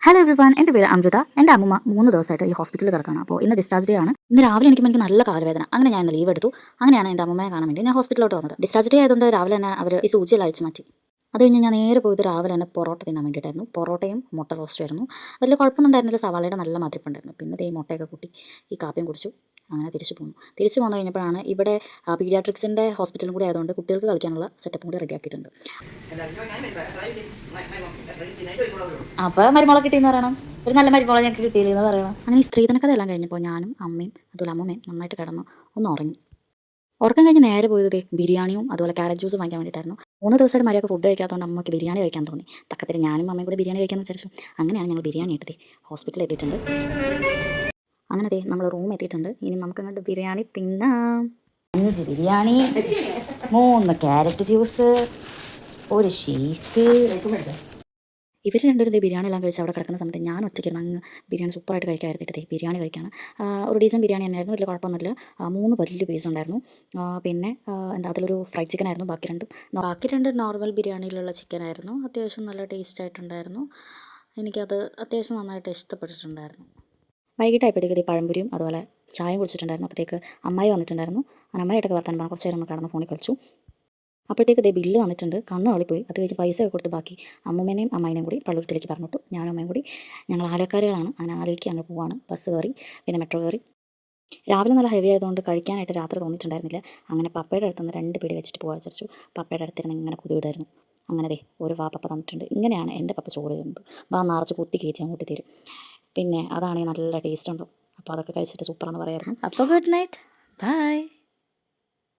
Hello everyone, എൻ്റെ പേര് അമൃത. എൻ്റെ അമ്മ 3 ദിവസമായിട്ട് ഈ ഹോസ്പിറ്റലിൽ കിടക്കുകയാണ്. അപ്പോൾ ഇന്ന് ഡിസ്ചാർജ് ഡേ ആണ്. ഇന്ന് രാവിലെ എനിക്ക് നല്ല കാലുവേദന. അങ്ങനെ ഞാൻ ഇന്ന് ലീവ് എടുത്തു. അങ്ങനെയാണ് എൻ്റെ അമ്മയെ കാണാൻ വേണ്ടി ഞാൻ ഹോസ്പിറ്റലിലോട്ട് വന്നത്. ഡിസ്ചാർജ് ഡേ ആയതുകൊണ്ട് രാവിലെ തന്നെ അവർ ഈ സൂചിയെല്ലാം അഴിച്ച് മാറ്റി. അത് കഴിഞ്ഞ് ഞാൻ നേരെ പോയത് രാവിലെ തന്നെ പൊറോട്ട തിന്നാൻ വേണ്ടിയിട്ടായിരുന്നു. പൊറോട്ടയും മുട്ട റോസ്റ്റും ആയിരുന്നു. വലിയ കുഴപ്പമൊന്നും ഉണ്ടായിരുന്നില്ല. സവാളയുടെ നല്ല മതിപ്പുണ്ടായിരുന്നു. പിന്നെ ഈ മുട്ടയൊക്കെ കൂട്ടി ഈ കാപ്പിയും കുടിച്ചു. അങ്ങനെ തിരിച്ചു പോന്നു. തിരിച്ചു പോന്നു കഴിഞ്ഞപ്പോഴാണ് ഇവിടെ പീഡിയാട്രിക്സിൻ്റെ ഹോസ്പിറ്റലും കൂടി ആയതുകൊണ്ട് കുട്ടികൾക്ക് കളിക്കാനുള്ള സെറ്റപ്പും കൂടി റെഡിയാക്കിയിട്ടുണ്ട്. അപ്പോൾ മരുമോളെ കിട്ടിയെന്ന് പറയണം. ഒരു നല്ല മരുമോളെ ഞങ്ങൾക്ക് കിട്ടിയില്ലെന്ന് പറയണം. അങ്ങനെ ഈ സ്ത്രീധന കഥ എല്ലാം കഴിഞ്ഞപ്പോൾ ഞാനും അമ്മയും അതുപോലെ അമ്മമ്മയും നന്നായിട്ട് കിടന്നു ഒന്ന് ഉറങ്ങി. ഉറക്കം കഴിഞ്ഞ് നേരെ പോയത് ബിരിയാണിയും അതുപോലെ ക്യാരറ്റ് ജ്യൂസും വാങ്ങിക്കാൻ വേണ്ടിയിട്ടായിരുന്നു. 3 ദിവസമായിട്ട് മര്യാദക്ക് ഫുഡ് കഴിക്കാത്തതുകൊണ്ട് അമ്മയ്ക്ക് ബിരിയാണി കഴിക്കാൻ തോന്നി. തക്കത്തിൽ ഞാനും അമ്മയും കൂടി ബിരിയാണി കഴിക്കാമെന്ന് വിചാരിച്ചു. അങ്ങനെയാണ് ഞങ്ങൾ ബിരിയാണി എടുത്തത്. ഹോസ്പിറ്റലിൽ എത്തിയിട്ടുണ്ട്. അങ്ങനെ നമ്മൾ റൂം എത്തിയിട്ടുണ്ട്. ഇനി നമുക്കങ്ങോട്ട് ബിരിയാണി തിന്നാം. 5 ബിരിയാണി, 3 ക്യാരറ്റ് ജ്യൂസ്, ഒരു ഷേക്ക്. ഇവർ രണ്ടുപേരും ബിരിയാണി എല്ലാം കഴിച്ച് അവിടെ കിടക്കുന്ന സമയത്ത് ഞാൻ ഒറ്റയ്ക്കിരുന്ന് അങ്ങ് ബിരിയാണി സൂപ്പറായിട്ട് കഴിക്കാതിരുന്നിട്ട് ബിരിയാണി കഴിക്കുകയാണ്. ഒരു ഡീസൻറ്റ് ബിരിയാണി തന്നെയായിരുന്നു. വലിയ കുഴപ്പമൊന്നുമില്ല. 3 വലിയ പീസ് ഉണ്ടായിരുന്നു. പിന്നെ അതിലൊരു ഫ്രൈഡ് ചിക്കൻ ആയിരുന്നു. ബാക്കി രണ്ട് നോർമൽ ബിരിയാണിയിലുള്ള ചിക്കനായിരുന്നു. അത്യാവശ്യം നല്ല ടേസ്റ്റ് ആയിട്ടുണ്ടായിരുന്നു. എനിക്കത് അത്യാവശ്യം നന്നായിട്ട് ഇഷ്ടപ്പെട്ടിട്ടുണ്ടായിരുന്നു. വൈകിട്ടായപ്പോഴത്തേക്ക് പഴംപൊരിയും അതുപോലെ ചായയും കുടിച്ചിട്ടുണ്ടായിരുന്നു. അപ്പോഴത്തേക്ക് അമ്മായി വന്നിട്ടുണ്ടായിരുന്നു. അമ്മായിട്ടൊക്കെ വർത്താനം പറഞ്ഞു കുറച്ച് നേരം ഒന്ന് കിടന്ന് ഫോണിൽ കളിച്ചു. അപ്പോഴത്തേക്ക് ബില്ല് വന്നിട്ടുണ്ട്. കണ്ണ് തള്ളിപ്പോയി. അത് കഴിഞ്ഞ് പൈസ ഒക്കെ കൊടുത്ത് ബാക്കി അമ്മൂമ്മേനെയും അമ്മായിനെയും കൂടി പള്ളുരുത്തിലേക്ക് പറഞ്ഞിട്ടു. ഞാനും അമ്മയും കൂടി ഞങ്ങൾ ആലക്കാരുകളാണ്. അങ്ങനെ ആലയ്ക്ക് അങ്ങ് പോവാണ്. ബസ് കയറി പിന്നെ മെട്രോ കയറി. രാവിലെ നല്ല ഹെവി ആയതുകൊണ്ട് കഴിക്കാനായിട്ട് രാത്രി തോന്നിയിട്ടുണ്ടായിരുന്നില്ല. അങ്ങനെ പപ്പയുടെ അടുത്ത് നിന്ന് 2 പിടി വെച്ചിട്ട് പോകാൻ വിചാരിച്ചു. പപ്പയുടെ അടുത്തിരുന്ന് ഇങ്ങനെ കുതിവിടായിരുന്നു. അങ്ങനെ ഒരു പപ്പ തന്നിട്ടുണ്ട്. ഇങ്ങനെയാണ് എൻ്റെ പപ്പ ചോറ് തരുന്നത്. നിറച്ച് കുത്തി കയറ്റി അങ്ങോട്ട് തരും. പിന്നെ അതാണെങ്കിൽ നല്ല ടേസ്റ്റ് ഉണ്ടാവും. അപ്പോൾ അതൊക്കെ കഴിച്ചിട്ട് സൂപ്പറാന്ന് പറയായിരുന്നു. അപ്പോൾ ഗുഡ് നൈറ്റ്, ബൈ.